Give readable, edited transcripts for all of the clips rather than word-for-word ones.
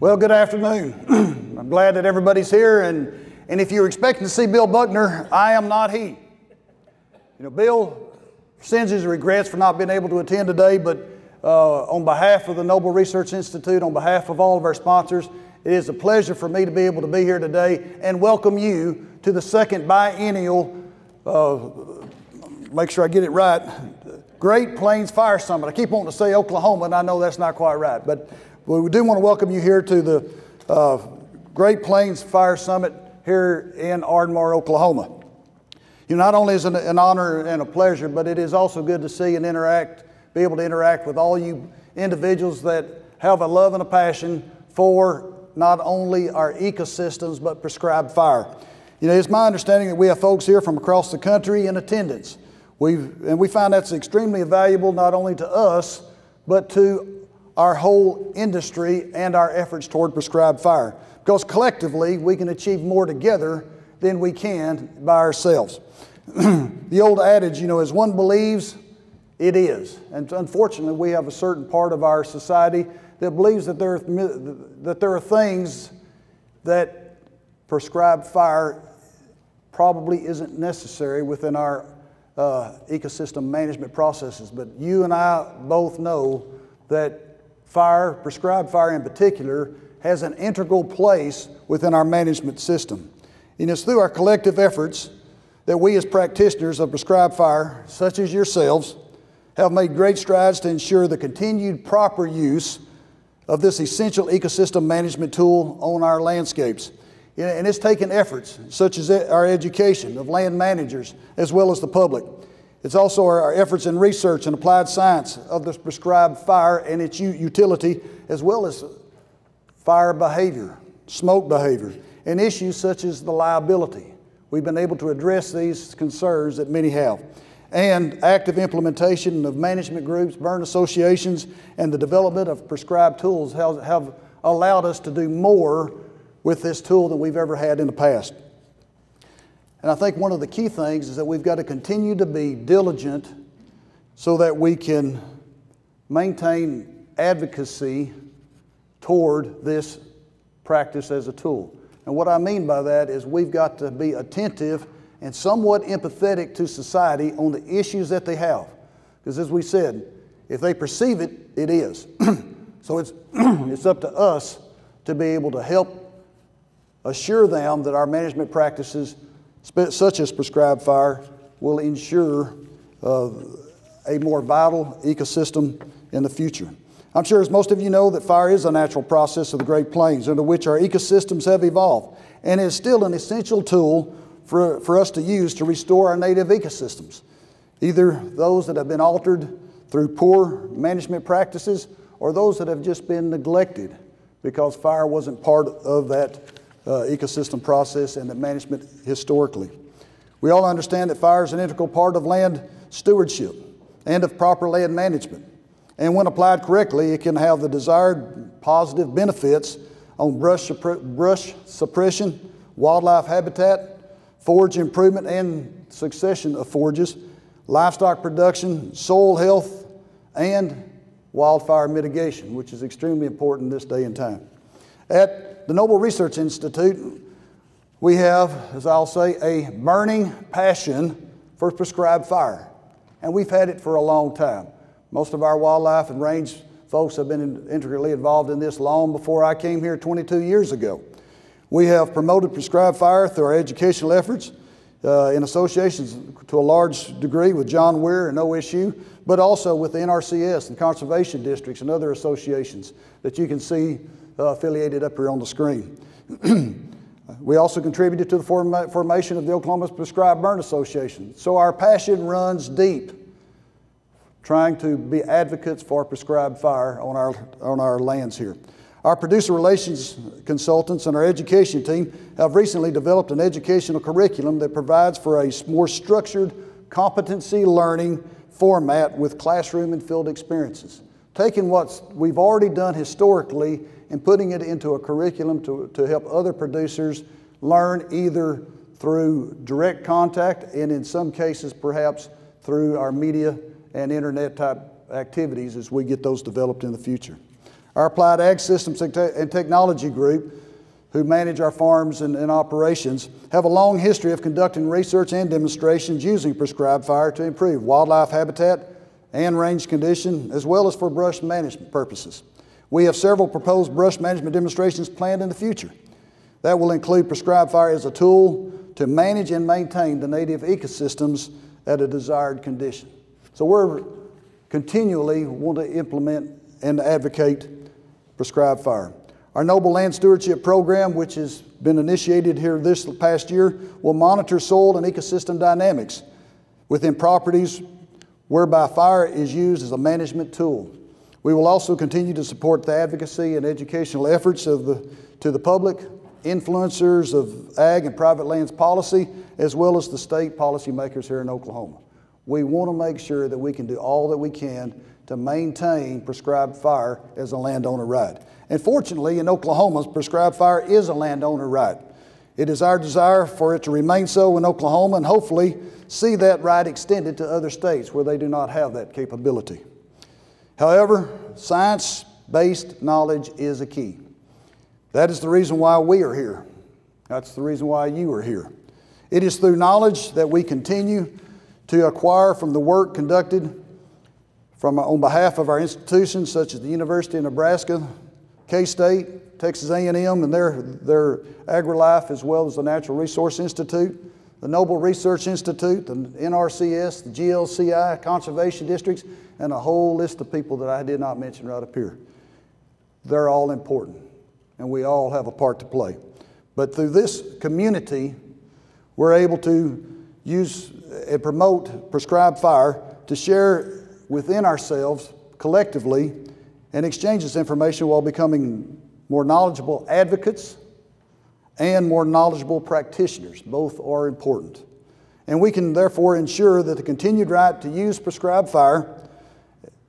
Well, good afternoon. I'm glad that everybody's here, and if you're expecting to see Bill Buckner, I am not he. You know, Bill sends his regrets for not being able to attend today, but on behalf of the Noble Research Institute, on behalf of all of our sponsors, it is a pleasure for me to be able to be here today and welcome you to the second biennial, make sure I get it right, Great Plains Fire Summit. I keep wanting to say Oklahoma, and I know that's not quite right, but we do want to welcome you here to the Great Plains Fire Summit here in Ardmore, Oklahoma. You know, not only is it an honor and a pleasure, but it is also good to see and be able to interact with all you individuals that have a love and a passion for not only our ecosystems, but prescribed fire. You know, it's my understanding that we have folks here from across the country in attendance. We find that's extremely valuable not only to us, but to our whole industry and our efforts toward prescribed fire. Because collectively, we can achieve more together than we can by ourselves. The old adage, you know, as one believes, it is. And unfortunately, we have a certain part of our society that believes that there are things that prescribed fire probably isn't necessary within our ecosystem management processes. But you and I both know that fire, prescribed fire in particular, has an integral place within our management system. And it's through our collective efforts that we as practitioners of prescribed fire, such as yourselves, have made great strides to ensure the continued proper use of this essential ecosystem management tool on our landscapes. And it's taken efforts such as our education of land managers as well as the public. It's also our efforts in research and applied science of this prescribed fire and its utility, as well as fire behavior, smoke behavior, and issues such as the liability. We've been able to address these concerns that many have. And active implementation of management groups, burn associations, and the development of prescribed tools have allowed us to do more with this tool than we've ever had in the past. And I think one of the key things is that we've got to continue to be diligent so that we can maintain advocacy toward this practice as a tool. And what I mean by that is we've got to be attentive and somewhat empathetic to society on the issues that they have. Because as we said, if they perceive it, it is. So it's up to us to be able to help assure them that our management practices, such as prescribed fire, will ensure a more vital ecosystem in the future. I'm sure as most of you know that fire is a natural process of the Great Plains under which our ecosystems have evolved, and is still an essential tool for us to use to restore our native ecosystems, either those that have been altered through poor management practices or those that have just been neglected because fire wasn't part of that ecosystem process and the management historically. We all understand that fire is an integral part of land stewardship and of proper land management. And when applied correctly, it can have the desired positive benefits on brush suppression, wildlife habitat, forage improvement and succession of forages, livestock production, soil health, and wildfire mitigation, which is extremely important this day and time. At the Noble Research Institute, we have, as I'll say, a burning passion for prescribed fire. And we've had it for a long time. Most of our wildlife and range folks have been integrally involved in this long before I came here 22 years ago. We have promoted prescribed fire through our educational efforts in associations to a large degree with John Weir and OSU, but also with the NRCS and conservation districts and other associations that you can see affiliated up here on the screen. We also contributed to the formation of the Oklahoma Prescribed Burn Association. So our passion runs deep, trying to be advocates for prescribed fire on our lands here. Our producer relations consultants and our education team have recently developed an educational curriculum that provides for a more structured competency learning format with classroom and field experiences. Taking what we've already done historically and putting it into a curriculum to help other producers learn either through direct contact and in some cases perhaps through our media and internet type activities as we get those developed in the future. Our Applied Ag Systems and Technology Group, who manage our farms and operations, have a long history of conducting research and demonstrations using prescribed fire to improve wildlife habitat and range condition, as well as for brush management purposes. We have several proposed brush management demonstrations planned in the future. That will include prescribed fire as a tool to manage and maintain the native ecosystems at a desired condition. So we're continually want to implement and advocate prescribed fire. Our Noble Land Stewardship Program, which has been initiated here this past year, will monitor soil and ecosystem dynamics within properties whereby fire is used as a management tool. We will also continue to support the advocacy and educational efforts to the public, influencers of ag and private lands policy, as well as the state policymakers here in Oklahoma. We want to make sure that we can do all that we can to maintain prescribed fire as a landowner right. And fortunately, in Oklahoma, prescribed fire is a landowner right. It is our desire for it to remain so in Oklahoma and hopefully see that right extended to other states where they do not have that capability. However, science-based knowledge is a key. That is the reason why we are here. That's the reason why you are here. It is through knowledge that we continue to acquire from the work conducted on behalf of our institutions such as the University of Nebraska, K-State, Texas A&M and their AgriLife, as well as the Natural Resource Institute, the Noble Research Institute, the NRCS, the GLCI, Conservation Districts, and a whole list of people that I did not mention right up here. They're all important, and we all have a part to play. But through this community, we're able to use and promote prescribed fire to share within ourselves collectively and exchange this information while becoming more knowledgeable advocates and more knowledgeable practitioners. Both are important. And we can therefore ensure that the continued right to use prescribed fire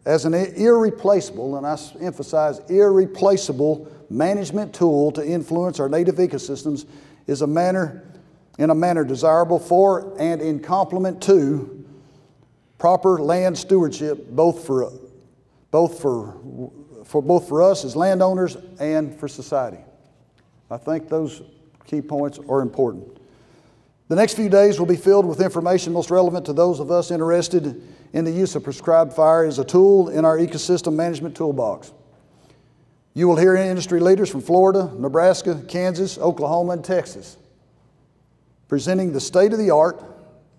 as an irreplaceable, and I emphasize irreplaceable, management tool to influence our native ecosystems is in a manner desirable for and in complement to proper land stewardship, both for us as landowners and for society. I think those key points are important. The next few days will be filled with information most relevant to those of us interested in the use of prescribed fire as a tool in our ecosystem management toolbox. You will hear industry leaders from Florida, Nebraska, Kansas, Oklahoma, and Texas presenting the state of the art,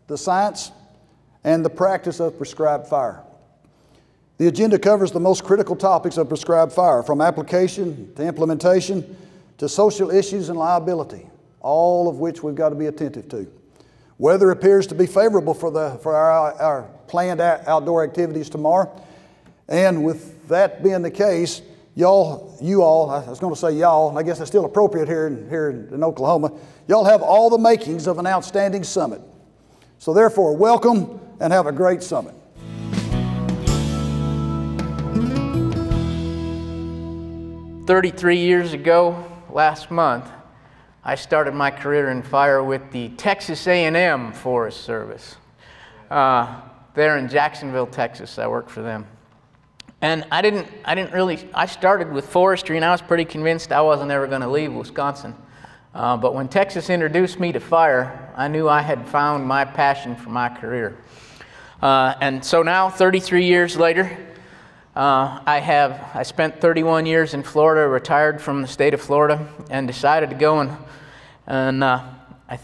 the science, and the practice of prescribed fire. The agenda covers the most critical topics of prescribed fire, from application to implementation to social issues and liability, all of which we've got to be attentive to. Weather appears to be favorable for our planned outdoor activities tomorrow, and with that being the case, you all, I was going to say y'all, I guess that's still appropriate here in Oklahoma, y'all have all the makings of an outstanding summit. So therefore, welcome and have a great summit. "33 years ago, last month, I started my career in fire with the Texas A&M Forest Service. There in Jacksonville, Texas, I worked for them. And I started with forestry, and I was pretty convinced I wasn't ever going to leave Wisconsin. But when Texas introduced me to fire, I knew I had found my passion for my career. And so now, 33 years later, I spent 31 years in Florida, retired from the state of Florida, and decided to go and I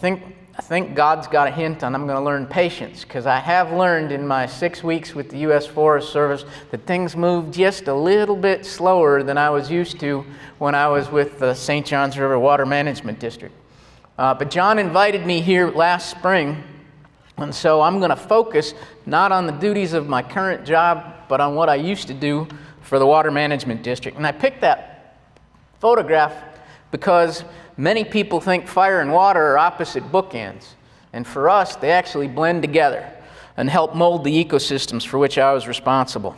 think God's got a hint and I'm going to learn patience, because I have learned in my 6 weeks with the U.S. Forest Service that things move just a little bit slower than I was used to when I was with the St. Johns River Water Management District. But John invited me here last spring, and so I'm going to focus not on the duties of my current job, but on what I used to do for the Water Management District. And I picked that photograph because many people think fire and water are opposite bookends. And for us, they actually blend together and help mold the ecosystems for which I was responsible.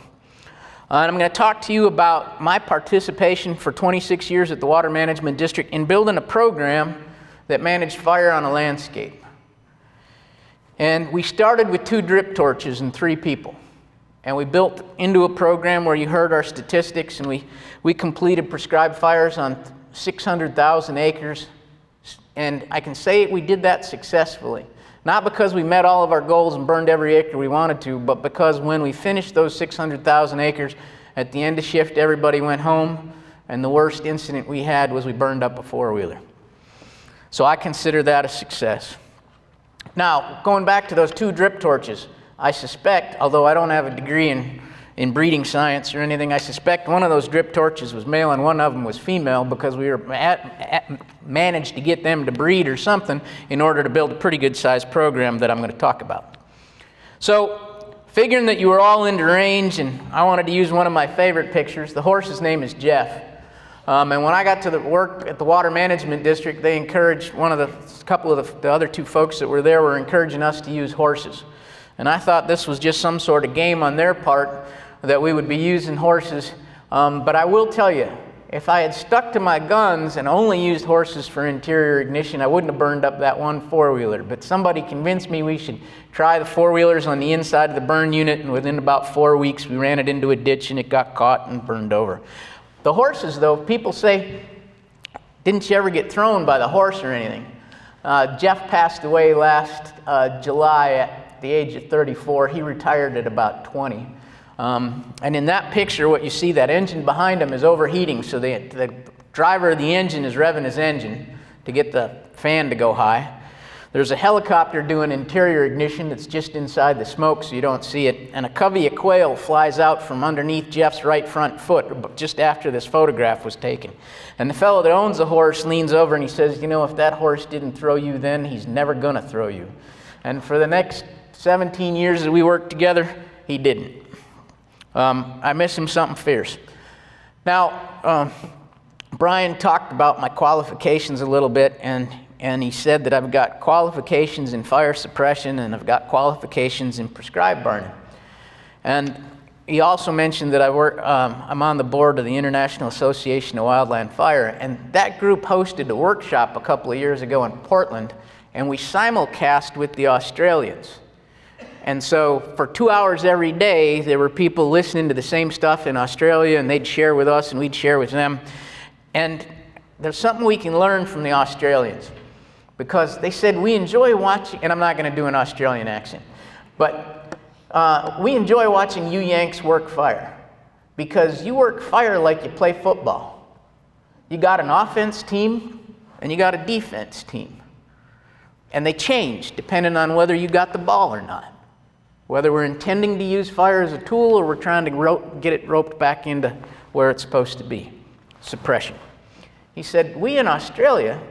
And I'm going to talk to you about my participation for 26 years at the Water Management District in building a program that managed fire on a landscape. And we started with 2 drip torches and 3 people. And we built into a program where you heard our statistics, and we completed prescribed fires on 600,000 acres. And I can say we did that successfully. Not because we met all of our goals and burned every acre we wanted to, but because when we finished those 600,000 acres, at the end of shift, everybody went home, and the worst incident we had was we burned up a four-wheeler. So I consider that a success. Now, going back to those 2 drip torches, I suspect, although I don't have a degree in breeding science or anything, I suspect one of those drip torches was male and one of them was female, because we were managed to get them to breed or something in order to build a pretty good sized program that I'm going to talk about. So, figuring that you were all into range, and I wanted to use one of my favorite pictures. The horse's name is Jeff. And when I got to the work at the Water Management District, they encouraged a couple of the other 2 folks that were there were encouraging us to use horses. And I thought this was just some sort of game on their part that we would be using horses. But I will tell you, if I had stuck to my guns and only used horses for interior ignition, I wouldn't have burned up that one four-wheeler. But somebody convinced me we should try the four-wheelers on the inside of the burn unit, and within about 4 weeks we ran it into a ditch and it got caught and burned over. The horses, though, people say, didn't you ever get thrown by the horse or anything? Jeff passed away last July at the age of 34. He retired at about 20. And in that picture, what you see, that engine behind him is overheating, so the driver of the engine is revving his engine to get the fan to go high. There's a helicopter doing interior ignition that's just inside the smoke, so you don't see it. And a covey of quail flies out from underneath Jeff's right front foot just after this photograph was taken. And the fellow that owns the horse leans over and he says, you know, if that horse didn't throw you then, he's never going to throw you. And for the next 17 years that we worked together, he didn't. I miss him something fierce. Now, Brian talked about my qualifications a little bit, and he said that I've got qualifications in fire suppression and I've got qualifications in prescribed burning. And he also mentioned that I'm on the board of the International Association of Wildland Fire, and that group hosted a workshop a couple of years ago in Portland, and we simulcast with the Australians. And so for 2 hours every day, there were people listening to the same stuff in Australia, and they'd share with us and we'd share with them. And there's something we can learn from the Australians, because they said, we enjoy watching, and I'm not going to do an Australian accent, but we enjoy watching you Yanks work fire, because you work fire like you play football. You got an offense team and you got a defense team. And they change depending on whether you got the ball or not. Whether we're intending to use fire as a tool or we're trying to get it roped back into where it's supposed to be, suppression. He said, we in Australia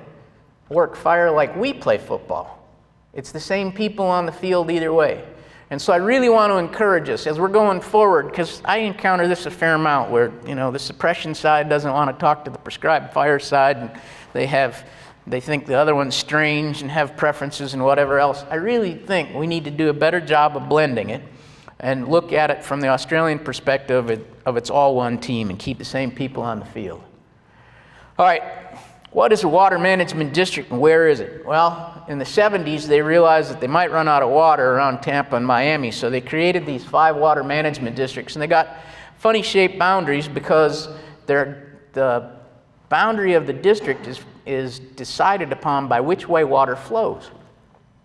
work fire like we play football. It's the same people on the field either way. And so I really want to encourage us as we're going forward, because I encounter this a fair amount where, you know, the suppression side doesn't want to talk to the prescribed fire side, and they think the other one's strange and have preferences and whatever else. I really think we need to do a better job of blending it and look at it from the Australian perspective of it's all one team and keep the same people on the field. All right, what is a water management district and where is it? Well, in the 70s, they realized that they might run out of water around Tampa and Miami, so they created these 5 water management districts, and they got funny shaped boundaries because the boundary of the district is decided upon by which way water flows.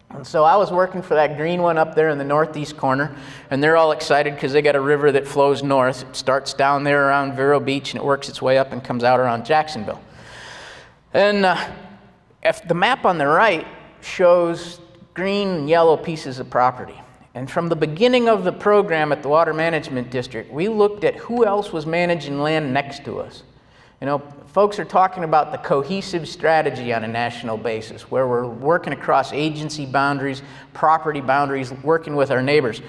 And so I was working for that green one up there in the northeast corner, and they're all excited because they got a river that flows north. It starts down there around Vero Beach, and it works its way up and comes out around Jacksonville. And if the map on the right shows green and yellow pieces of property. And from the beginning of the program at the Water Management District, we looked at who else was managing land next to us. You know, folks are talking about the cohesive strategy on a national basis, where we're working across agency boundaries, property boundaries, working with our neighbors.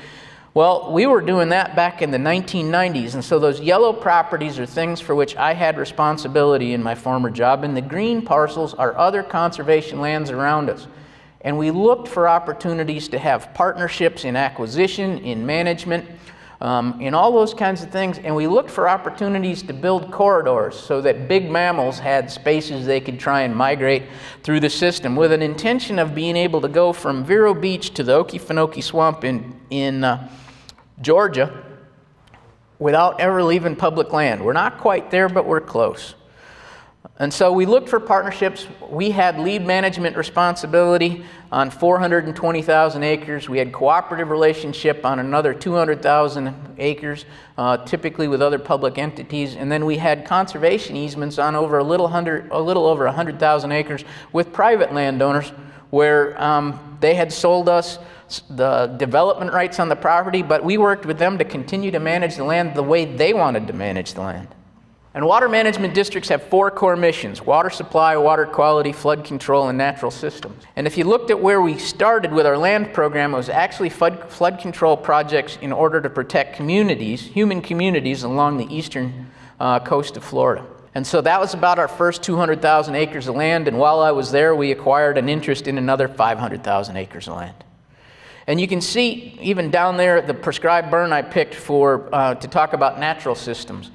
Well, we were doing that back in the 1990s, and so those yellow properties are things for which I had responsibility in my former job, and the green parcels are other conservation lands around us. And we looked for opportunities to have partnerships in acquisition, in management, in all those kinds of things, and we looked for opportunities to build corridors so that big mammals had spaces they could try and migrate through the system, with an intention of being able to go from Vero Beach to the Okefenokee Swamp in Georgia without ever leaving public land. We're not quite there, but we're close. And so we looked for partnerships. We had lead management responsibility on 420,000 acres. We had cooperative relationship on another 200,000 acres, typically with other public entities. And then we had conservation easements on over a little over 100,000 acres with private landowners, where they had sold us the development rights on the property, but we worked with them to continue to manage the land the way they wanted to manage the land. And water management districts have 4 core missions: water supply, water quality, flood control, and natural systems. And if you looked at where we started with our land program, it was actually flood control projects in order to protect communities, human communities, along the eastern coast of Florida. And so that was about our first 200,000 acres of land, and while I was there, we acquired an interest in another 500,000 acres of land. And you can see, even down there, the prescribed burn I picked to talk about natural systems.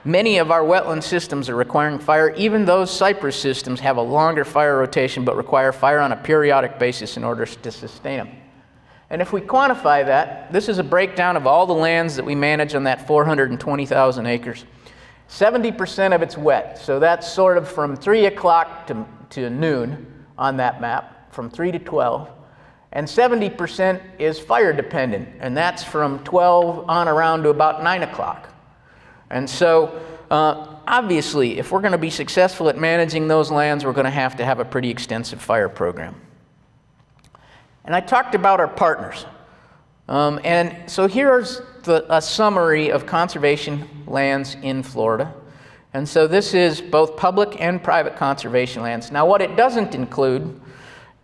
Many of our wetland systems are requiring fire. Even those cypress systems have a longer fire rotation but require fire on a periodic basis in order to sustain them. And if we quantify that, this is a breakdown of all the lands that we manage on that 420,000 acres. 70% of it's wet, so that's sort of from 3 o'clock to noon on that map, from 3 to 12. And 70% is fire dependent, and that's from 12 on around to about 9 o'clock. And so, obviously, if we're going to be successful at managing those lands, we're going to have a pretty extensive fire program. And I talked about our partners. And so here's a summary of conservation lands in Florida. And so this is both public and private conservation lands. Now, what it doesn't include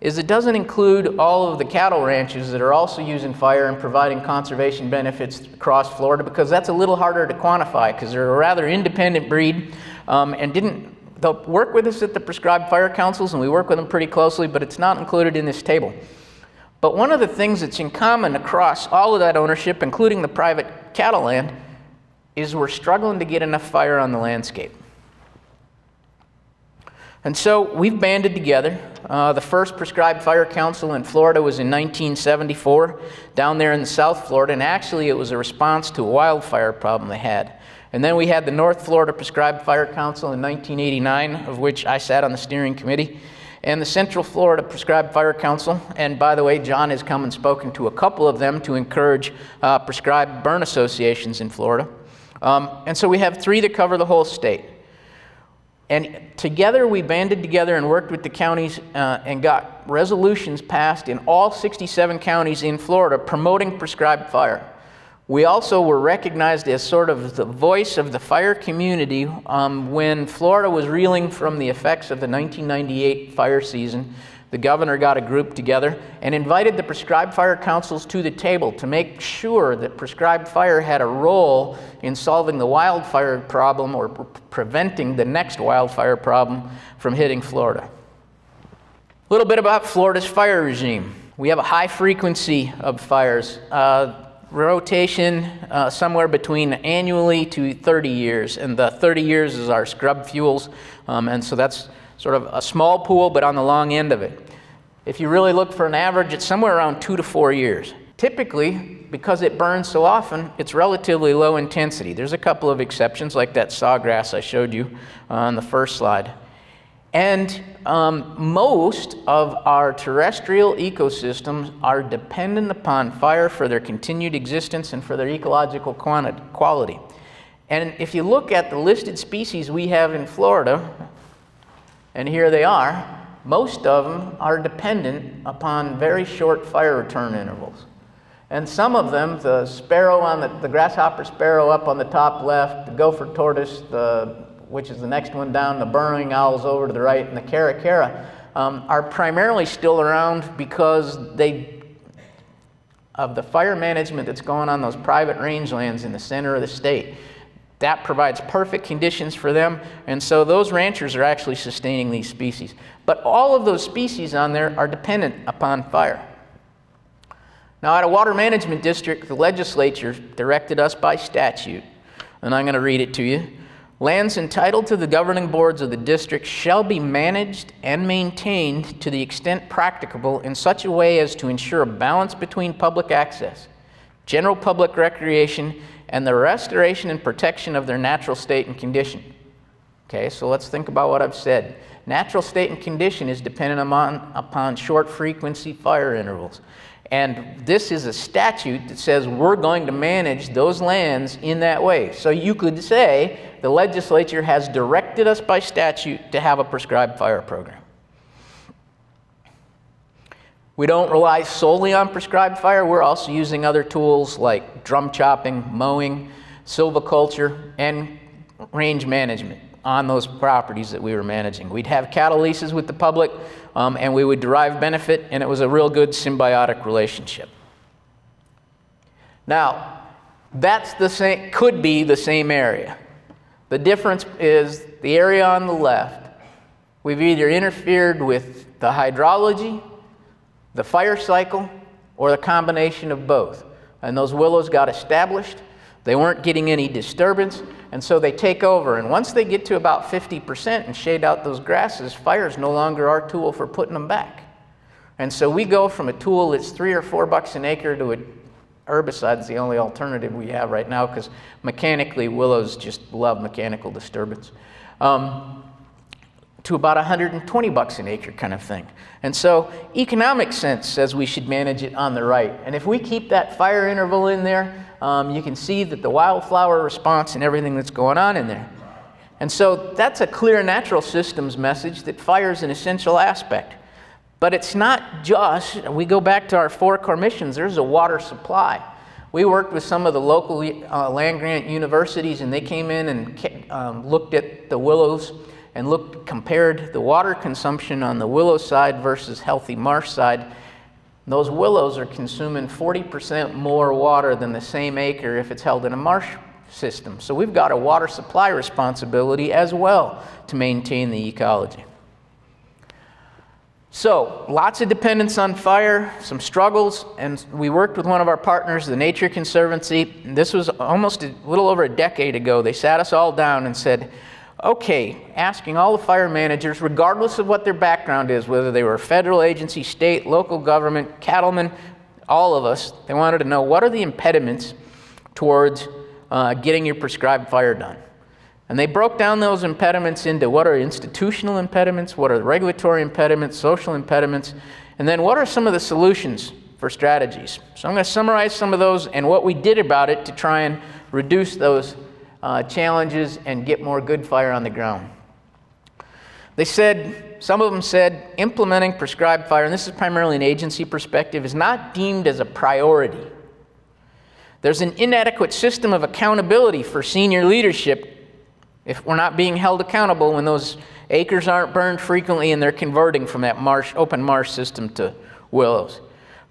is it doesn't include all of the cattle ranches that are also using fire and providing conservation benefits across Florida, because that's a little harder to quantify, because they're a rather independent breed they'll work with us at the prescribed fire councils, and we work with them pretty closely, but it's not included in this table. But one of the things that's in common across all of that ownership, including the private cattle land, is we're struggling to get enough fire on the landscape. And so we've banded together. The first prescribed fire council in Florida was in 1974, down there in South Florida, and actually it was a response to a wildfire problem they had. And then we had the North Florida Prescribed Fire Council in 1989, of which I sat on the steering committee, and the Central Florida Prescribed Fire Council. And by the way, John has come and spoken to a couple of them to encourage prescribed burn associations in Florida. And so we have 3 that cover the whole state. And together we banded together and worked with the counties and got resolutions passed in all 67 counties in Florida promoting prescribed fire. We also were recognized as sort of the voice of the fire community when Florida was reeling from the effects of the 1998 fire season. The governor got a group together and invited the prescribed fire councils to the table to make sure that prescribed fire had a role in solving the wildfire problem or preventing the next wildfire problem from hitting Florida. A little bit about Florida's fire regime. We have a high frequency of fires. Rotation somewhere between annually to 30 years, and the 30 years is our scrub fuels, and so that's sort of a small pool, but on the long end of it. If you really look for an average, it's somewhere around 2 to 4 years. Typically, because it burns so often, it's relatively low intensity. There's a couple of exceptions, like that sawgrass I showed you on the first slide. And most of our terrestrial ecosystems are dependent upon fire for their continued existence and for their ecological quality. And if you look at the listed species we have in Florida, and here they are, most of them are dependent upon very short fire return intervals. And some of them, the sparrow the grasshopper sparrow up on the top left, the gopher tortoise, which is the next one down, the burrowing owls over to the right, and the caracara, are primarily still around because of the fire management that's going on those private rangelands in the center of the state. That provides perfect conditions for them, and so those ranchers are actually sustaining these species. But all of those species on there are dependent upon fire. Now, at a water management district, the legislature directed us by statute, and I'm going to read it to you. Lands entitled to the governing boards of the district shall be managed and maintained to the extent practicable in such a way as to ensure a balance between public access, general public recreation, and the restoration and protection of their natural state and condition. Okay, so let's think about what I've said. Natural state and condition is dependent upon short frequency fire intervals. And this is a statute that says we're going to manage those lands in that way. So you could say the legislature has directed us by statute to have a prescribed fire program. We don't rely solely on prescribed fire. We're also using other tools like drum chopping, mowing, silviculture, and range management on those properties that we were managing. We'd have cattle leases with the public, and we would derive benefit, and it was a real good symbiotic relationship. Now, that's the same, could be the same area. The difference is the area on the left, we've either interfered with the hydrology, the fire cycle, or the combination of both. And those willows got established. They weren't getting any disturbance, and so they take over. And once they get to about 50% and shade out those grasses, fire is no longer our tool for putting them back. And so we go from a tool that's $3 or $4 an acre to a herbicide is the only alternative we have right now, because mechanically willows just love mechanical disturbance, to about $120 an acre kind of thing. And so economic sense says we should manage it on the right. And if we keep that fire interval in there, you can see that the wildflower response and everything that's going on in there. And so that's a clear natural systems message that fire is an essential aspect. But it's not just, we go back to our 4 core missions, there's a water supply. We worked with some of the local land-grant universities, and they came in and looked at the willows and compared the water consumption on the willow side versus healthy marsh side. Those willows are consuming 40% more water than the same acre if it's held in a marsh system. So we've got a water supply responsibility as well to maintain the ecology. So lots of dependence on fire, some struggles, and we worked with one of our partners, the Nature Conservancy. This was almost a little over a decade ago. They sat us all down and said, okay, asking all the fire managers, regardless of what their background is, whether they were a federal agency, state, local government, cattlemen, all of us, they wanted to know what are the impediments towards getting your prescribed fire done. And they broke down those impediments into what are institutional impediments, what are regulatory impediments, social impediments, and then what are some of the solutions for strategies. So I'm going to summarize some of those and what we did about it to try and reduce those challenges and get more good fire on the ground. They said, some of them said, implementing prescribed fire, and this is primarily an agency perspective, is not deemed as a priority. There's an inadequate system of accountability for senior leadership if we're not being held accountable when those acres aren't burned frequently and they're converting from that open marsh system to willows.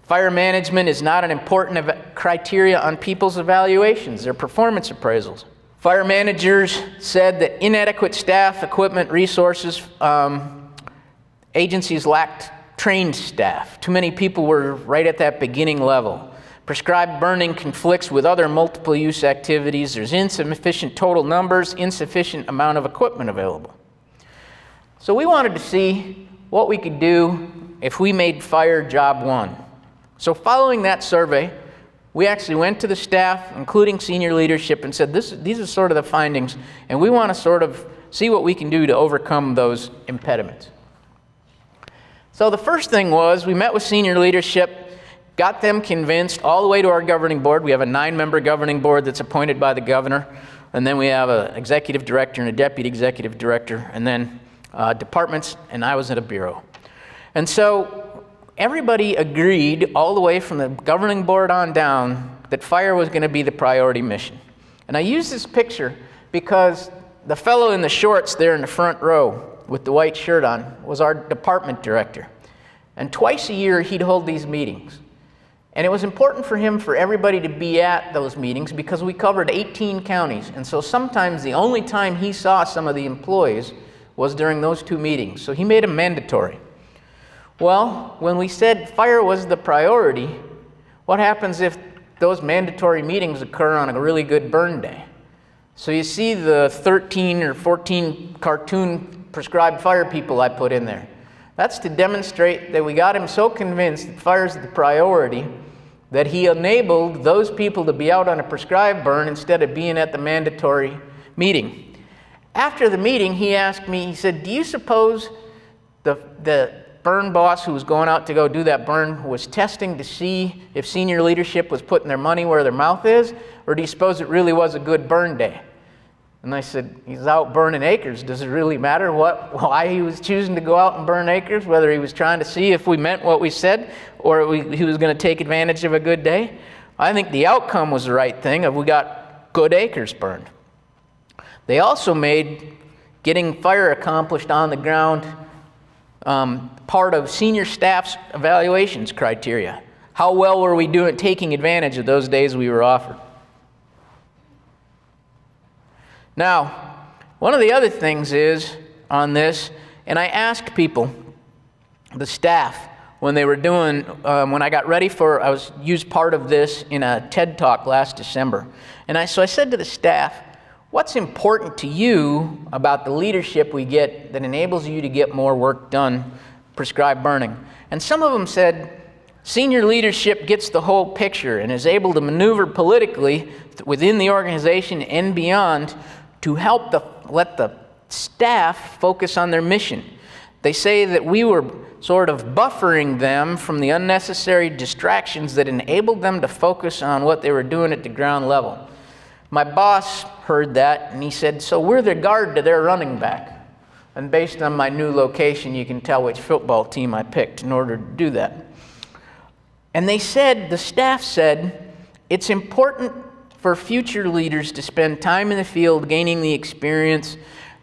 Fire management is not an important criteria on people's evaluations, their performance appraisals. Fire managers said that inadequate staff, equipment, resources, agencies lacked trained staff. Too many people were right at that beginning level. Prescribed burning conflicts with other multiple use activities. There's insufficient total numbers, insufficient amount of equipment available. So we wanted to see what we could do if we made fire job one. So following that survey, we actually went to the staff, including senior leadership, and said, these are sort of the findings, and we want to sort of see what we can do to overcome those impediments. So the first thing was we met with senior leadership, got them convinced all the way to our governing board. We have a 9-member governing board that's appointed by the governor, and then we have an executive director and a deputy executive director, and then departments, and I was at a bureau. And so everybody agreed all the way from the governing board on down that fire was going to be the priority mission. And I use this picture because the fellow in the shorts there in the front row with the white shirt on was our department director. And twice a year he'd hold these meetings. And it was important for him for everybody to be at those meetings because we covered 18 counties. And so sometimes the only time he saw some of the employees was during those 2 meetings. So he made them mandatory. Well, when we said fire was the priority, what happens if those mandatory meetings occur on a really good burn day? So you see the 13 or 14 cartoon prescribed fire people I put in there. That's to demonstrate that we got him so convinced that fire is the priority that he enabled those people to be out on a prescribed burn instead of being at the mandatory meeting. After the meeting, he asked me, he said, do you suppose the burn boss who was going out to go do that burn was testing to see if senior leadership was putting their money where their mouth is, or do you suppose it really was a good burn day? And I said, he's out burning acres. Does it really matter why he was choosing to go out and burn acres, whether he was trying to see if we meant what we said or he was going to take advantage of a good day? I think the outcome was the right thing if we got good acres burned. They also made getting fire accomplished on the ground part of senior staff's evaluations criteria. How well were we doing taking advantage of those days we were offered? Now, one of the other things is on this, and I asked people, the staff, when they were doing, when I got ready for, I used part of this in a TED Talk last December. And so I said to the staff, what's important to you about the leadership we get that enables you to get more work done, prescribed burning? And some of them said, senior leadership gets the whole picture and is able to maneuver politically within the organization and beyond to help let the staff focus on their mission. They say that we were sort of buffering them from the unnecessary distractions that enabled them to focus on what they were doing at the ground level. My boss heard that and he said, so we're the guard to their running back. And based on my new location, you can tell which football team I picked in order to do that. And they said, the staff said, it's important for future leaders to spend time in the field gaining the experience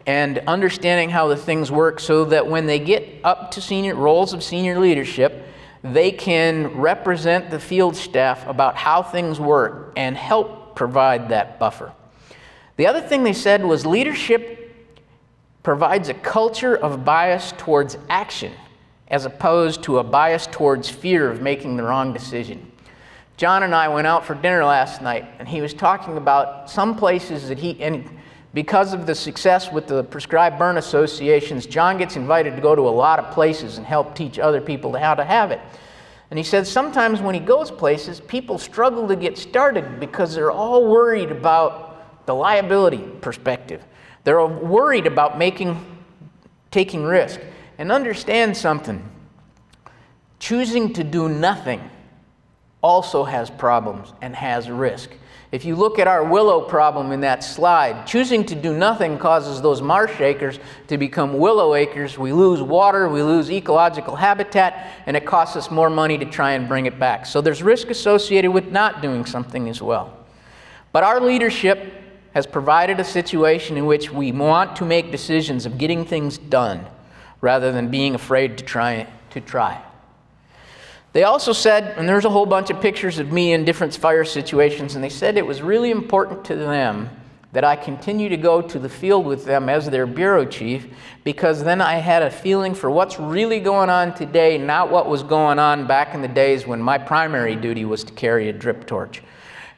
and understanding how the things work so that when they get up to senior roles of senior leadership, they can represent the field staff about how things work and help provide that buffer. The other thing they said was leadership provides a culture of bias towards action as opposed to a bias towards fear of making the wrong decision. John and I went out for dinner last night, and he was talking about some places that and because of the success with the prescribed burn associations, John gets invited to go to a lot of places and help teach other people how to have it. And he said sometimes when he goes places, people struggle to get started because they're all worried about the liability perspective. They're worried about taking risk. And understand something, choosing to do nothing also has problems and has risk. If you look at our willow problem in that slide, choosing to do nothing causes those marsh acres to become willow acres. We lose water, we lose ecological habitat, and it costs us more money to try and bring it back. So there's risk associated with not doing something as well. But our leadership has provided a situation in which we want to make decisions of getting things done rather than being afraid to try. They also said, and there's a whole bunch of pictures of me in different fire situations, and they said it was really important to them that I continue to go to the field with them as their bureau chief, because then I had a feeling for what's really going on today, not what was going on back in the days when my primary duty was to carry a drip torch.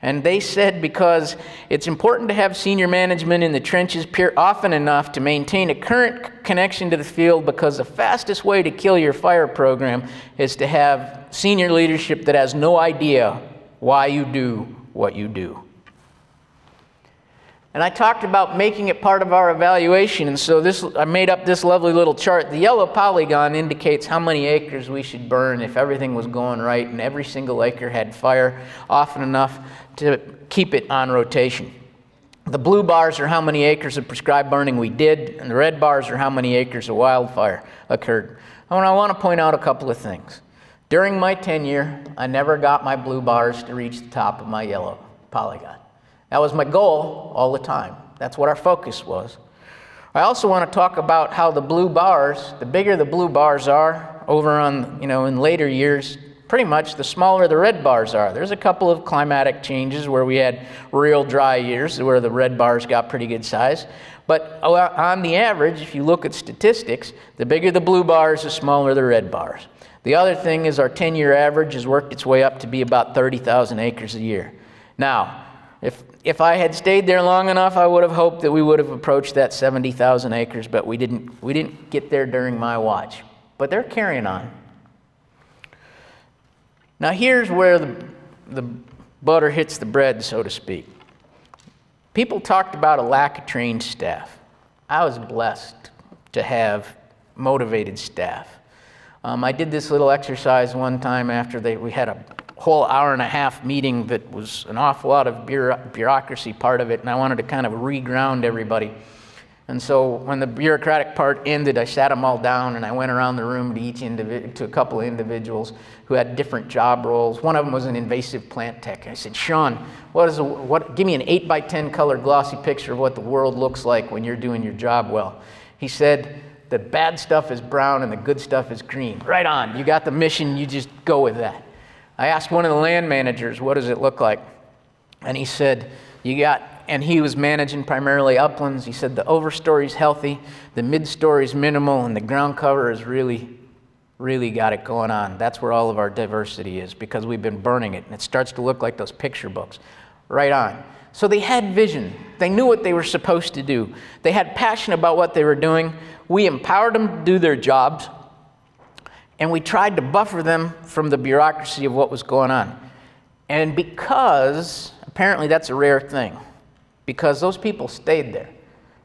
And they said because it's important to have senior management in the trenches often enough to maintain a current connection to the field, because the fastest way to kill your fire program is to have senior leadership that has no idea why you do what you do. And I talked about making it part of our evaluation, and so I made up this lovely little chart. The yellow polygon indicates how many acres we should burn if everything was going right and every single acre had fire often enough to keep it on rotation. The blue bars are how many acres of prescribed burning we did, and the red bars are how many acres of wildfire occurred. And I want to point out a couple of things. During my tenure, I never got my blue bars to reach the top of my yellow polygon. That was my goal all the time. That's what our focus was. I also want to talk about how the blue bars, the bigger the blue bars are over on, in later years, pretty much the smaller the red bars are. There's a couple of climatic changes where we had real dry years where the red bars got pretty good size. But on the average, if you look at statistics, the bigger the blue bars, the smaller the red bars. The other thing is our 10-year average has worked its way up to be about 30,000 acres a year. Now, if I had stayed there long enough, I would have hoped that we would have approached that 70,000 acres, but we didn't get there during my watch. But they're carrying on. Now here's where the butter hits the bread, so to speak. People talked about a lack of trained staff. I was blessed to have motivated staff. I did this little exercise one time after we had a whole hour-and-a-half meeting that was an awful lot of bureaucracy part of it, and I wanted to kind of re-ground everybody. And so when the bureaucratic part ended, I sat them all down and I went around the room to a couple of individuals who had different job roles. One of them was an invasive plant tech. I said, Sean, give me an 8x10 color glossy picture of what the world looks like when you're doing your job well. He said, the bad stuff is brown and the good stuff is green. Right on, you got the mission, you just go with that. I asked one of the land managers, what does it look like? And he said, and he was managing primarily uplands. He said the overstory's healthy, the mid-story's minimal, and the ground cover is really got it going on. That's where all of our diversity is, because we've been burning it, and it starts to look like those picture books. Right on. So they had vision. They knew what they were supposed to do. They had passion about what they were doing. We empowered them to do their jobs, and we tried to buffer them from the bureaucracy of what was going on. And because, apparently that's a rare thing, because those people stayed there.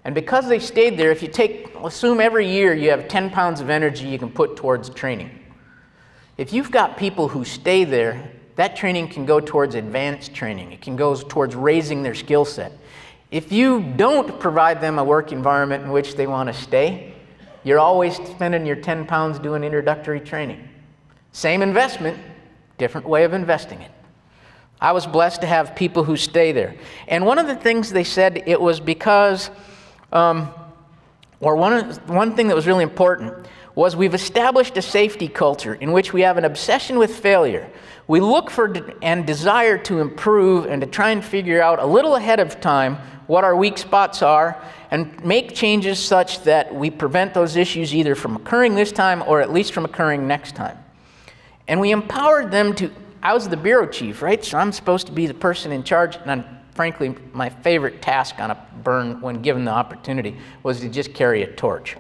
And because they stayed there, if you assume every year you have 10 pounds of energy you can put towards training. If you've got people who stay there, that training can go towards advanced training. It can go towards raising their skill set. If you don't provide them a work environment in which they want to stay, you're always spending your 10 pounds doing introductory training. Same investment, different way of investing it. I was blessed to have people who stay there. And one of the things they said, it was because, one thing that was really important was we've established a safety culture in which we have an obsession with failure. We look for and desire to improve and to try and figure out a little ahead of time what our weak spots are and make changes such that we prevent those issues either from occurring this time or at least from occurring next time. And we empowered them to, I was the bureau chief, right? So I'm supposed to be the person in charge, and frankly, my favorite task on a burn when given the opportunity was to just carry a torch.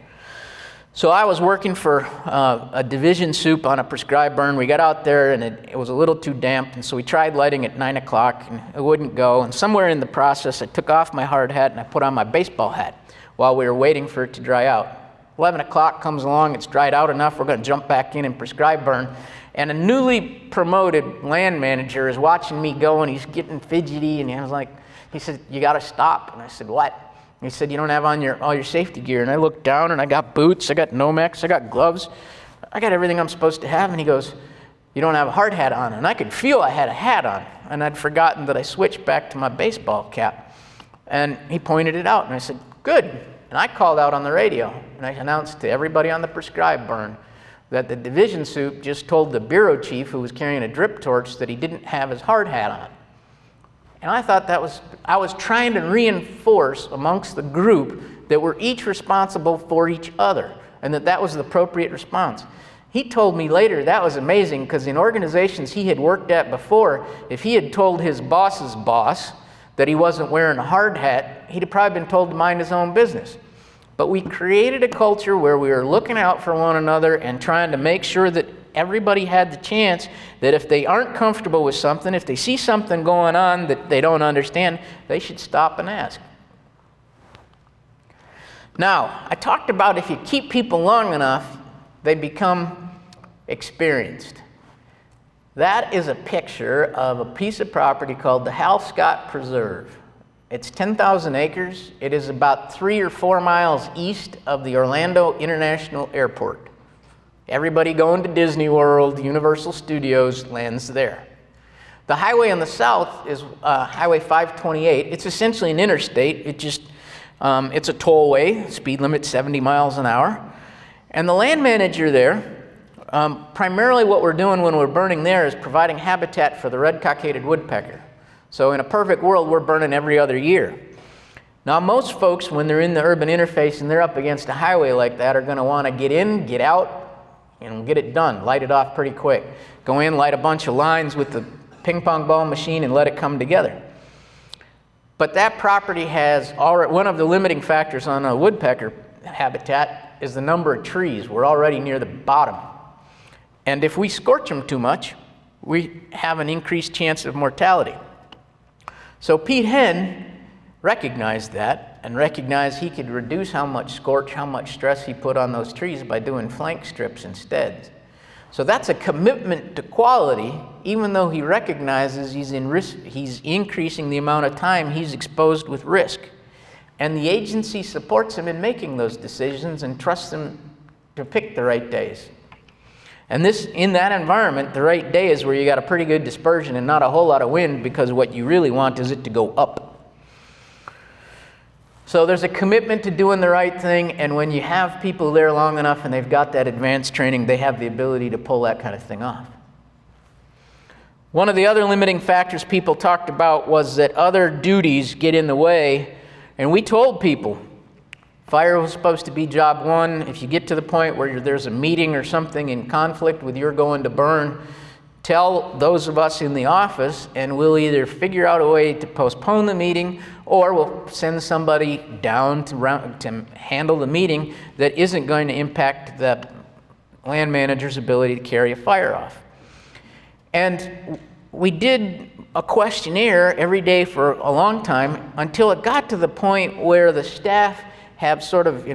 So I was working for a division soup on a prescribed burn. We got out there and it was a little too damp, and so we tried lighting at 9 o'clock and it wouldn't go. And somewhere in the process, I took off my hard hat and I put on my baseball hat while we were waiting for it to dry out. 11 o'clock comes along, it's dried out enough, we're gonna jump back in and prescribe burn. And a newly promoted land manager is watching me go, and he's getting fidgety, and he said, you gotta stop. And I said, what? And he said, you don't have on all your safety gear. And I looked down, and I got boots, I got Nomex, I got gloves, I got everything I'm supposed to have. And he goes, you don't have a hard hat on. And I could feel I had a hat on, and I'd forgotten that I switched back to my baseball cap. And he pointed it out, and I said, good. And I called out on the radio, and I announced to everybody on the prescribed burn that the division soup just told the bureau chief, who was carrying a drip torch, that he didn't have his hard hat on. And I thought I was trying to reinforce amongst the group that we're each responsible for each other, and that was the appropriate response. He told me later that was amazing, because in organizations he had worked at before, if he had told his boss's boss that he wasn't wearing a hard hat, he'd have probably been told to mind his own business. But we created a culture where we were looking out for one another and trying to make sure that everybody had the chance that if they aren't comfortable with something, if they see something going on that they don't understand, they should stop and ask. Now, I talked about if you keep people long enough, they become experienced. That is a picture of a piece of property called the Hal Scott Preserve. It's 10,000 acres. It is about 3 or 4 miles east of the Orlando International Airport. Everybody going to Disney World, Universal Studios lands there. The highway on the south is Highway 528. It's essentially an interstate. It's a tollway, speed limit 70 miles an hour. And the land manager there, primarily what we're doing when we're burning there is providing habitat for the red-cockaded woodpecker. So in a perfect world, we're burning every other year. Now, most folks, when they're in the urban interface and they're up against a highway like that, are going to want to get in, get out, and get it done, light it off pretty quick. Go in, light a bunch of lines with the ping pong ball machine, and let it come together. But that property has already, one of the limiting factors on a woodpecker habitat is the number of trees. We're already near the bottom. And if we scorch them too much, we have an increased chance of mortality. So Pete Henn recognized that and recognized he could reduce how much scorch, how much stress he put on those trees by doing flank strips instead. So that's a commitment to quality, even though he recognizes he's increasing the amount of time he's exposed with risk. And the agency supports him in making those decisions and trusts him to pick the right days. And in that environment, the right day is where you got a pretty good dispersion and not a whole lot of wind, because what you really want is it to go up. So there's a commitment to doing the right thing, and when you have people there long enough and they've got that advanced training, they have the ability to pull that kind of thing off. One of the other limiting factors people talked about was that other duties get in the way, and we told people, fire was supposed to be job one. If you get to the point where there's a meeting or something in conflict with your going to burn, tell those of us in the office, and we'll either figure out a way to postpone the meeting, or we'll send somebody down to handle the meeting that isn't going to impact the land manager's ability to carry a fire off. And we did a questionnaire every day for a long time until it got to the point where the staff have sort of,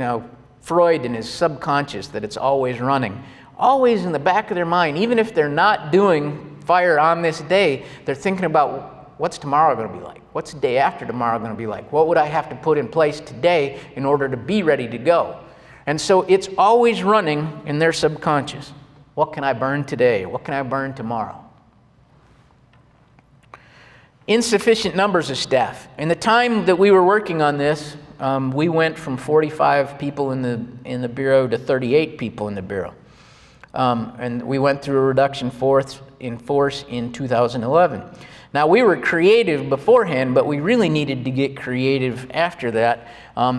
Freud in his subconscious, that it's always running. Always in the back of their mind, even if they're not doing fire on this day, they're thinking about what's tomorrow going to be like? What's the day after tomorrow going to be like? What would I have to put in place today in order to be ready to go? And so it's always running in their subconscious. What can I burn today? What can I burn tomorrow? Insufficient numbers of staff. In the time that we were working on this, we went from 45 people in the Bureau to 38 people in the Bureau. And we went through a reduction in force in 2011. Now, we were creative beforehand, but we really needed to get creative after that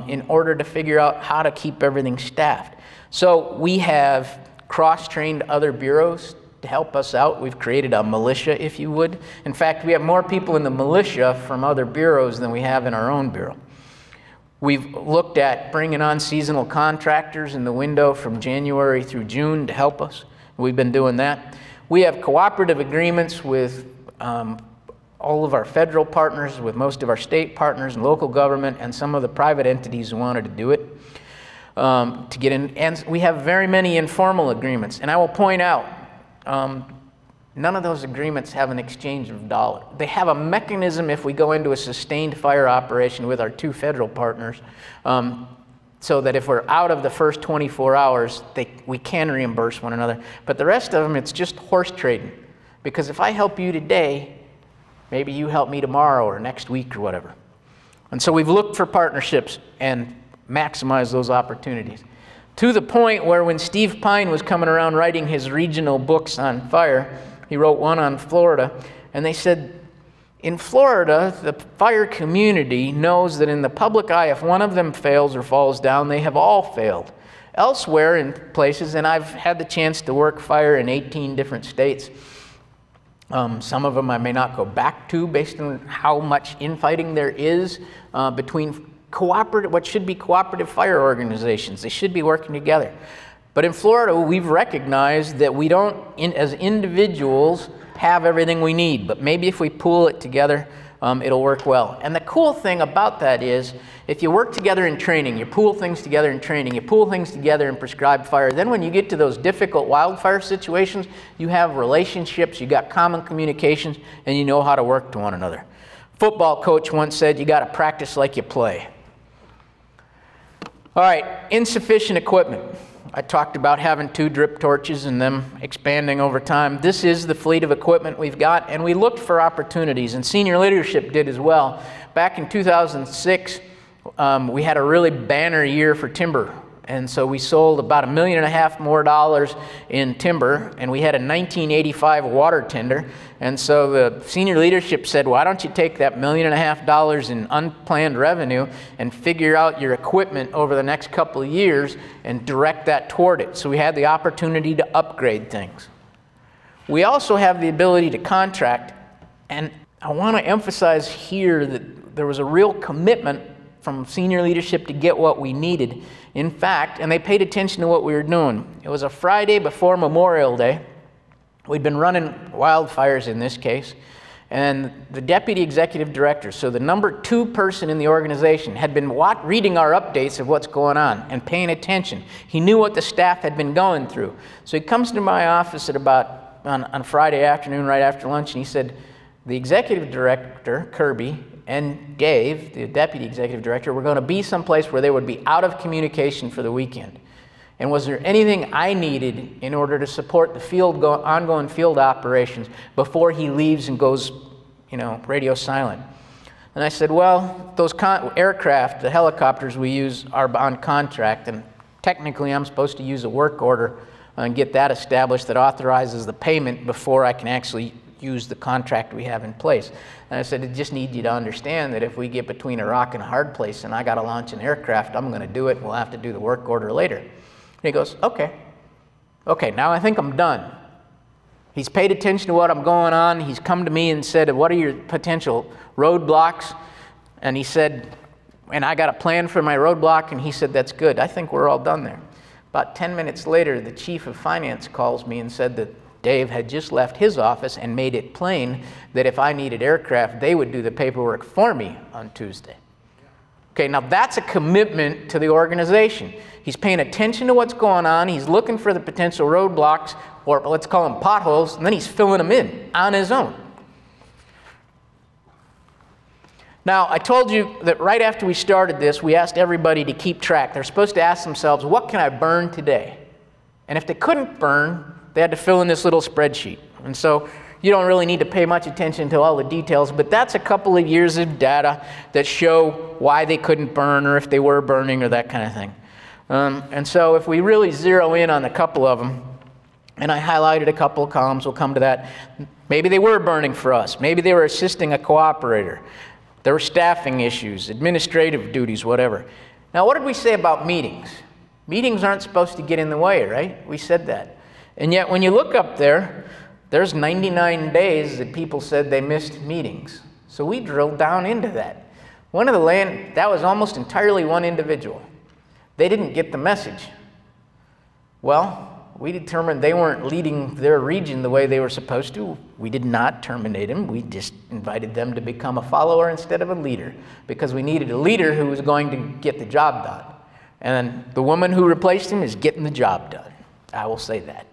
in order to figure out how to keep everything staffed. So we have cross-trained other bureaus to help us out. We've created a militia, if you would. In fact, we have more people in the militia from other bureaus than we have in our own bureau. We've looked at bringing on seasonal contractors in the window from January through June to help us. We've been doing that. We have cooperative agreements with all of our federal partners, with most of our state partners and local government, and some of the private entities who wanted to do it to get in. And we have very many informal agreements. And I will point out, none of those agreements have an exchange of dollars. They have a mechanism if we go into a sustained fire operation with our two federal partners, so that if we're out of the first 24 hours, we can reimburse one another. But the rest of them, it's just horse trading. Because if I help you today, maybe you help me tomorrow or next week or whatever. And so we've looked for partnerships and maximized those opportunities. To the point where when Steve Pine was coming around writing his regional books on fire, he wrote one on Florida, and they said, in Florida, the fire community knows that in the public eye, if one of them fails or falls down, they have all failed. Elsewhere in places, and I've had the chance to work fire in 18 different states, some of them I may not go back to based on how much infighting there is between what should be cooperative fire organizations. They should be working together. But in Florida, we've recognized that we don't, as individuals, have everything we need. But maybe if we pool it together, it'll work well. And the cool thing about that is, if you work together in training, you pool things together in training, you pool things together in prescribed fire, then when you get to those difficult wildfire situations, you have relationships, you got common communications, and you know how to work to one another. Football coach once said, you got to practice like you play. All right, insufficient equipment. I talked about having 2 drip torches and them expanding over time. This is the fleet of equipment we've got, and we looked for opportunities, and senior leadership did as well. Back in 2006, we had a really banner year for timber, and so we sold about $1.5 million more in timber, and we had a 1985 water tender. And so the senior leadership said, why don't you take that $1.5 million in unplanned revenue and figure out your equipment over the next couple of years and direct that toward it. So we had the opportunity to upgrade things. We also have the ability to contract, and I want to emphasize here that there was a real commitment from senior leadership to get what we needed. In fact, and they paid attention to what we were doing. It was a Friday before Memorial Day, We'd been running wildfires in this case, and the deputy executive director, so the number 2 person in the organization, had been reading our updates of what's going on and paying attention. He knew what the staff had been going through. So he comes to my office at on Friday afternoon, right after lunch, and he said, the executive director, Kirby, and Dave, the deputy executive director, were going to be someplace where they would be out of communication for the weekend. And was there anything I needed in order to support the ongoing field operations before he leaves and goes, radio silent? And I said, well, those aircraft, the helicopters we use, are on contract, and technically I'm supposed to use a work order and get that established that authorizes the payment before I can actually use the contract we have in place. And I said, I just need you to understand that if we get between a rock and a hard place and I got to launch an aircraft, I'm going to do it. We'll have to do the work order later. And he goes, okay. Okay, now I think I'm done. He's paid attention to what I'm going on. He's come to me and said, what are your potential roadblocks? And he said, and I got a plan for my roadblock, and he said, that's good. I think we're all done there. About 10 minutes later, the chief of finance calls me and said that Dave had just left his office and made it plain that if I needed aircraft, they would do the paperwork for me on Tuesday. Okay, now that's a commitment to the organization. He's paying attention to what's going on. He's looking for the potential roadblocks, or let's call them potholes, and then he's filling them in on his own. Now, I told you that right after we started this, we asked everybody to keep track. They're supposed to ask themselves, what can I burn today? And if they couldn't burn, they had to fill in this little spreadsheet. And so you don't really need to pay much attention to all the details, but that's a couple of years of data that show why they couldn't burn or if they were burning or that kind of thing. And so if we really zero in on a couple of them, and I highlighted a couple of columns, we'll come to that. Maybe they were burning for us. Maybe they were assisting a cooperator. There were staffing issues, administrative duties, whatever. Now, what did we say about meetings? Meetings aren't supposed to get in the way, right? We said that. And yet, when you look up there, there's 99 days that people said they missed meetings. So we drilled down into that. That was almost entirely one individual. They didn't get the message. Well, we determined they weren't leading their region the way they were supposed to. We did not terminate them. We just invited them to become a follower instead of a leader, because we needed a leader who was going to get the job done. And the woman who replaced him is getting the job done. I will say that.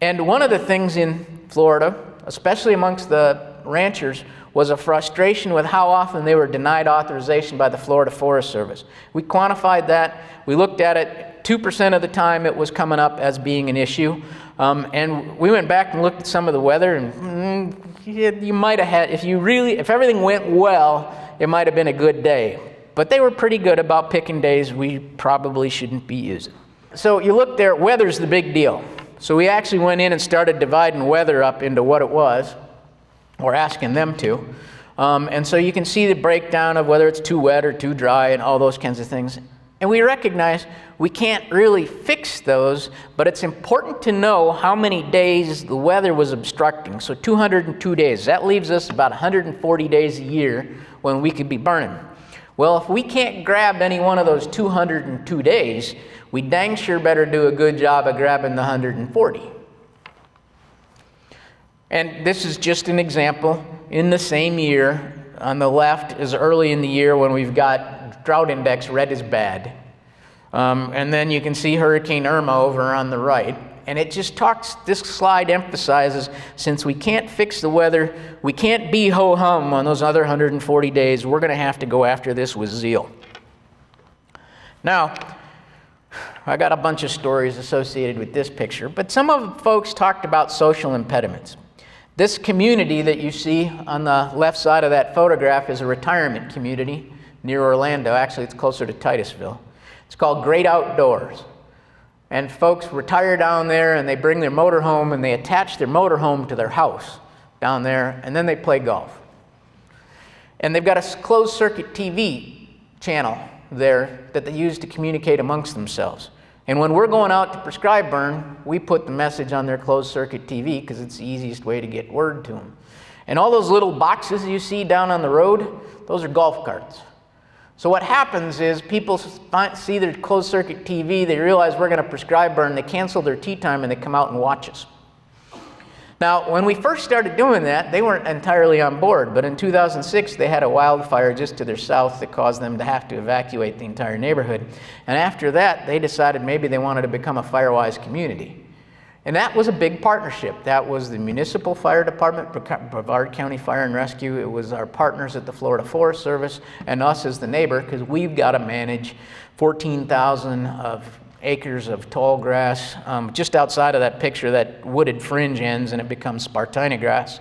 And one of the things in Florida, especially amongst the ranchers, was a frustration with how often they were denied authorization by the Florida Forest Service. We quantified that. We looked at it. 2% of the time it was coming up as being an issue. And we went back and looked at some of the weather, and you might have had, if everything went well, it might have been a good day. But they were pretty good about picking days we probably shouldn't be using. So you look there, weather's the big deal. So we actually went in and started dividing weather up into what it was, or asking them to. And so you can see the breakdown of whether it's too wet or too dry and all those kinds of things. And we recognize we can't really fix those, but it's important to know how many days the weather was obstructing. So 202 days, that leaves us about 140 days a year when we could be burning. Well, if we can't grab any one of those 202 days, we dang sure better do a good job of grabbing the 140. And this is just an example. In the same year, on the left is early in the year when we've got drought index red is bad. And then you can see Hurricane Irma over on the right. And it just talks, this slide emphasizes, since we can't fix the weather, we can't be ho-hum on those other 140 days, we're going to have to go after this with zeal. Now, I got a bunch of stories associated with this picture, but some of the folks talked about social impediments. This community that you see on the left side of that photograph is a retirement community near Orlando. Actually, it's closer to Titusville. It's called Great Outdoors. And folks retire down there, and they bring their motorhome, and they attach their motorhome to their house down there, and then they play golf. And they've got a closed-circuit TV channel there that they use to communicate amongst themselves. And when we're going out to prescribe burn, we put the message on their closed-circuit TV because it's the easiest way to get word to them. And all those little boxes you see down on the road, those are golf carts. So what happens is people see their closed-circuit TV, they realize we're going to prescribe burn, they cancel their tee time, and they come out and watch us. Now, when we first started doing that, they weren't entirely on board, but in 2006, they had a wildfire just to their south that caused them to have to evacuate the entire neighborhood. And after that, they decided maybe they wanted to become a fire-wise community. And that was a big partnership. That was the municipal fire department, Brevard County Fire and Rescue. It was our partners at the Florida Forest Service and us as the neighbor, because we've got to manage 14,000 acres of tall grass. Just outside of that picture, that wooded fringe ends and it becomes Spartina grass.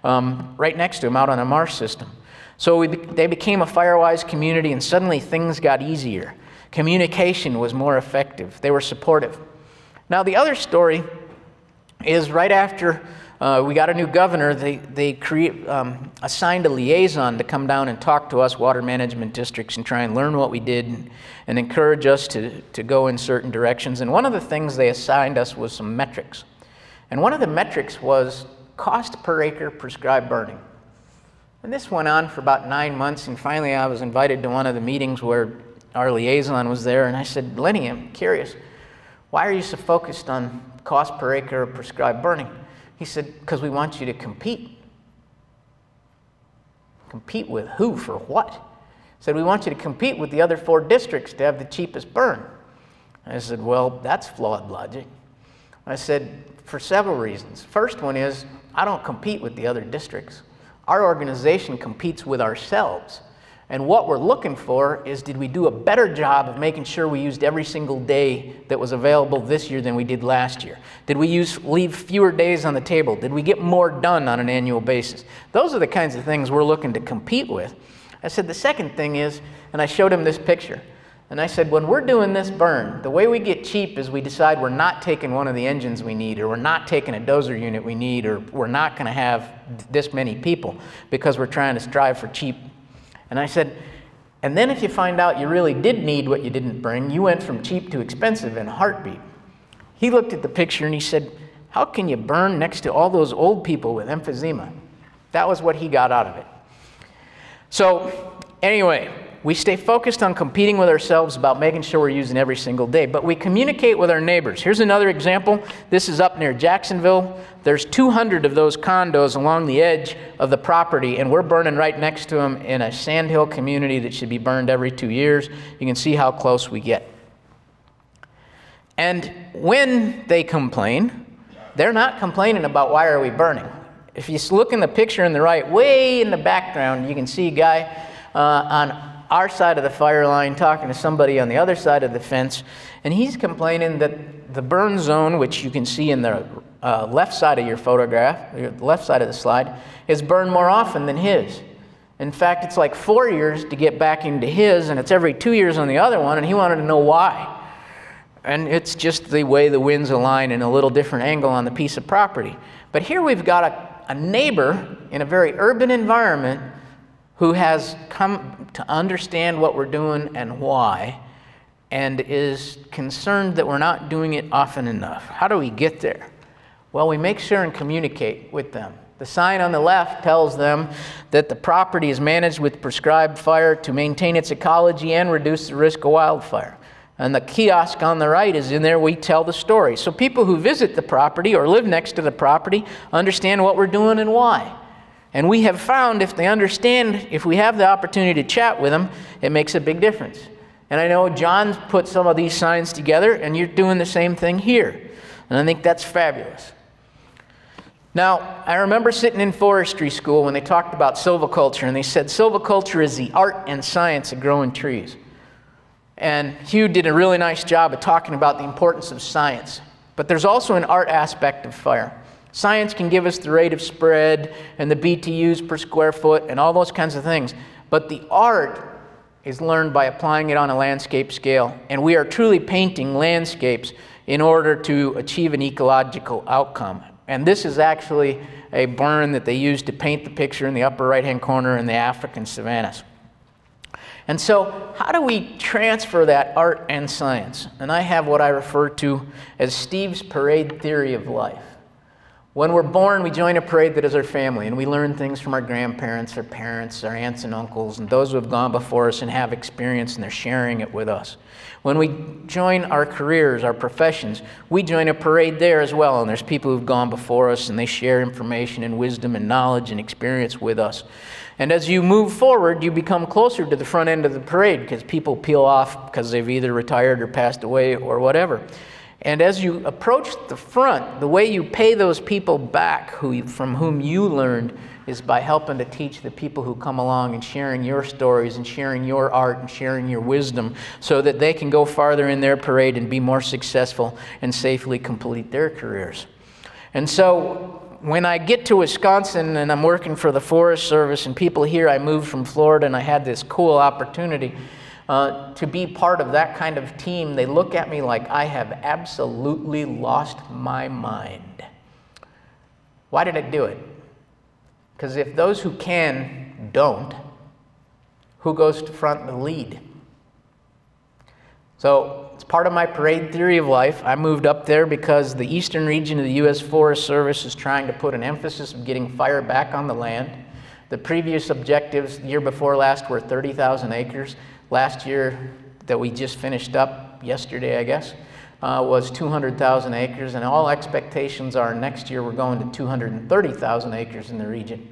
Right next to them, out on a marsh system. So they became a fire-wise community, and suddenly things got easier. Communication was more effective. They were supportive. Now, the other story is right after we got a new governor, they assigned a liaison to come down and talk to us water management districts and try and learn what we did and encourage us to go in certain directions. And one of the things they assigned us was some metrics. And one of the metrics was cost per acre prescribed burning. And this went on for about 9 months, and finally I was invited to one of the meetings where our liaison was there, and I said, Lenny, I'm curious, why are you so focused on cost per acre of prescribed burning? He said, because we want you to compete. Compete with who for what? He said, we want you to compete with the other 4 districts to have the cheapest burn. I said, well, that's flawed logic. I said, for several reasons. First one is, I don't compete with the other districts. Our organization competes with ourselves. And what we're looking for is, did we do a better job of making sure we used every single day that was available this year than we did last year? Did we leave fewer days on the table? Did we get more done on an annual basis? Those are the kinds of things we're looking to compete with. I said, the second thing is, and I showed him this picture, and I said, when we're doing this burn, the way we get cheap is we decide we're not taking one of the engines we need, or we're not taking a dozer unit we need, or we're not going to have this many people because we're trying to strive for cheap. And I said, and then if you find out you really did need what you didn't bring, you went from cheap to expensive in a heartbeat. He looked at the picture and he said, how can you burn next to all those old people with emphysema? That was what he got out of it. So anyway, we stay focused on competing with ourselves about making sure we're using every single day, but we communicate with our neighbors. Here's another example. This is up near Jacksonville. There's 200 of those condos along the edge of the property, and we're burning right next to them in a sandhill community that should be burned every 2 years. You can see how close we get. And when they complain, they're not complaining about why are we burning. If you look in the picture in the right, way in the background, you can see a guy on our side of the fire line talking to somebody on the other side of the fence, and he's complaining that the burn zone, which you can see in the left side of your photograph, the left side of the slide, is burned more often than his. In fact, it's like 4 years to get back into his, and it's every 2 years on the other one, and he wanted to know why. And it's just the way the winds align in a little different angle on the piece of property. But here we've got a neighbor in a very urban environment who has come to understand what we're doing and why, and is concerned that we're not doing it often enough. How do we get there? Well, we make sure and communicate with them. The sign on the left tells them that the property is managed with prescribed fire to maintain its ecology and reduce the risk of wildfire. And the kiosk on the right is in there. We tell the story. So people who visit the property or live next to the property understand what we're doing and why. And we have found if they understand, if we have the opportunity to chat with them, it makes a big difference. And I know John's put some of these signs together, and you're doing the same thing here. And I think that's fabulous. Now, I remember sitting in forestry school when they talked about silviculture, and they said silviculture is the art and science of growing trees. And Hugh did a really nice job of talking about the importance of science. But there's also an art aspect of fire. Science can give us the rate of spread and the BTUs per square foot and all those kinds of things. But the art is learned by applying it on a landscape scale. And we are truly painting landscapes in order to achieve an ecological outcome. And this is actually a burn that they used to paint the picture in the upper right-hand corner in the African savannas. And so how do we transfer that art and science? And I have what I refer to as Steve's parade theory of life. When we're born, we join a parade that is our family, and we learn things from our grandparents, our parents, our aunts and uncles, and those who have gone before us and have experience, and they're sharing it with us. When we join our careers, our professions, we join a parade there as well, and there's people who've gone before us, and they share information and wisdom and knowledge and experience with us. And as you move forward, you become closer to the front end of the parade because people peel off because they've either retired or passed away or whatever. And as you approach the front, the way you pay those people back from whom you learned is by helping to teach the people who come along and sharing your stories and sharing your art and sharing your wisdom so that they can go farther in their parade and be more successful and safely complete their careers. And so when I get to Wisconsin and I'm working for the Forest Service and people here, I moved from Florida and I had this cool opportunity to be part of that kind of team, they look at me like I have absolutely lost my mind. Why did I do it? Because if those who can don't, who goes to front the lead? So it's part of my parade theory of life. I moved up there because the eastern region of the U.S. Forest Service is trying to put an emphasis of getting fire back on the land. The previous objectives the year before last were 30,000 acres. Last year that we just finished up yesterday, I guess, was 200,000 acres, and all expectations are next year we're going to 230,000 acres in the region.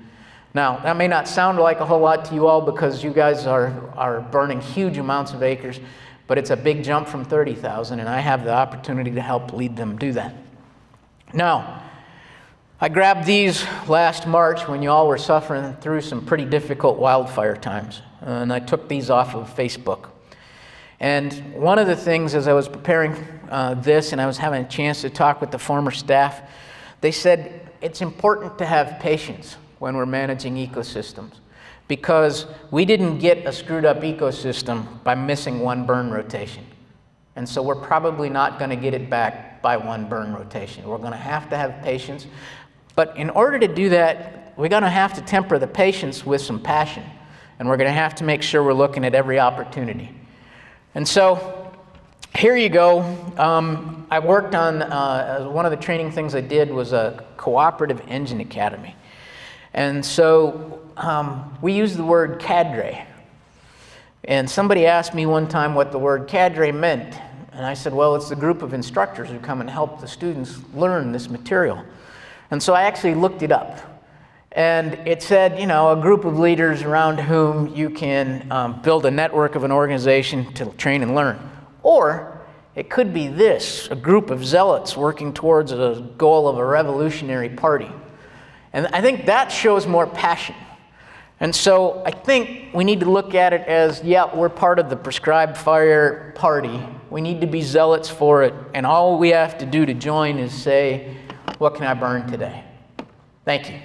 Now, that may not sound like a whole lot to you all because you guys are burning huge amounts of acres, but it's a big jump from 30,000, and I have the opportunity to help lead them do that. Now, I grabbed these last March when you all were suffering through some pretty difficult wildfire times, and I took these off of Facebook. And one of the things as I was preparing this and I was having a chance to talk with the former staff, they said it's important to have patience when we're managing ecosystems because we didn't get a screwed up ecosystem by missing one burn rotation. And so we're probably not going to get it back by one burn rotation. We're going to have patience. But in order to do that, we're going to have to temper the patience with some passion. And we're going to have to make sure we're looking at every opportunity. And so here you go. I worked on, one of the training things I did was a cooperative engine academy. And so we use the word cadre. And somebody asked me one time what the word cadre meant. And I said, well, it's the group of instructors who come and help the students learn this material. And so I actually looked it up. And it said, you know, a group of leaders around whom you can build a network of an organization to train and learn. Or it could be this, a group of zealots working towards a goal of a revolutionary party. And I think that shows more passion. And so I think we need to look at it as, yeah, we're part of the prescribed fire party. We need to be zealots for it. And all we have to do to join is say, what can I burn today? Thank you.